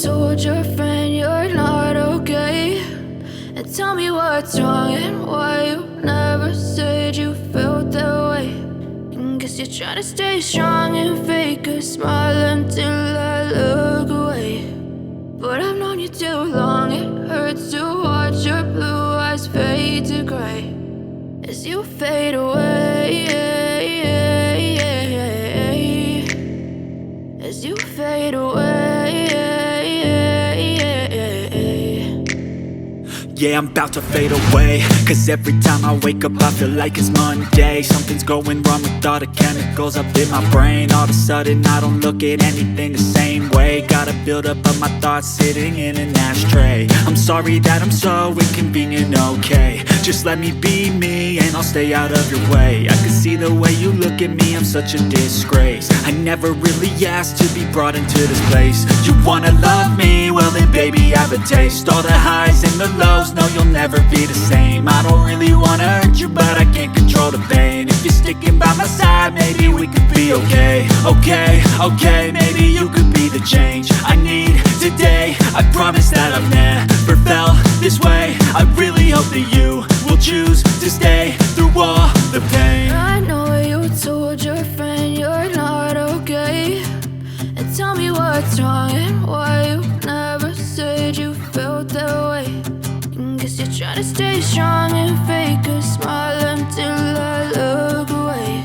told your friend you're not okay, and tell me what's wrong and why you never said you felt that way. And guess you're trying to stay strong and fake a smile until I look away. But I've known you too long, it hurts to watch your blue eyes fade to gray as you fade away, as you fade away. Yeah, I'm about to fade away, cause every time I wake up I feel like it's Monday. Something's going wrong with all the chemicals up in my brain. All of a sudden I don't look at anything the same way. Gotta build up of my thoughts sitting in an ashtray. I'm sorry that I'm so inconvenient, okay. Just let me be me and I'll stay out of your way. I can see the way you look at me, I'm such a disgrace. I never really asked to be brought into this place. You wanna love me? Well then baby I have a taste. All the highs and the lows, no you'll never be the same. I don't really wanna hurt you but I can't control the pain. If you're sticking by my side maybe we could be okay. Okay, maybe you could be the change I need today. I promise that I've never felt this way. I really hope that you will choose to stay through all the pain. I know you told your friend you're not okay, and tell me what's wrong and why you never said you felt that way. And guess you're trying to stay strong and fake a smile until I look away.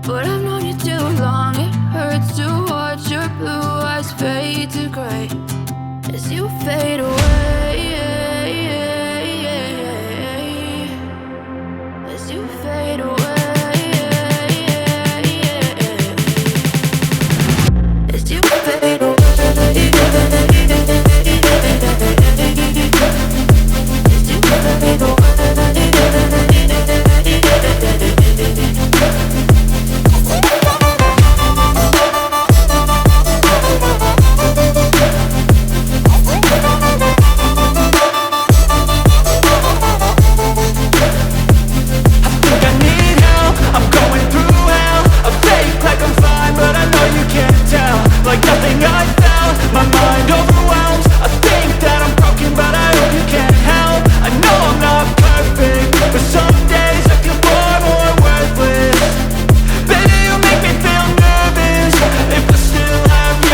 But I've known you too long, it hurts to watch your blue eyes fade to gray as you fade away.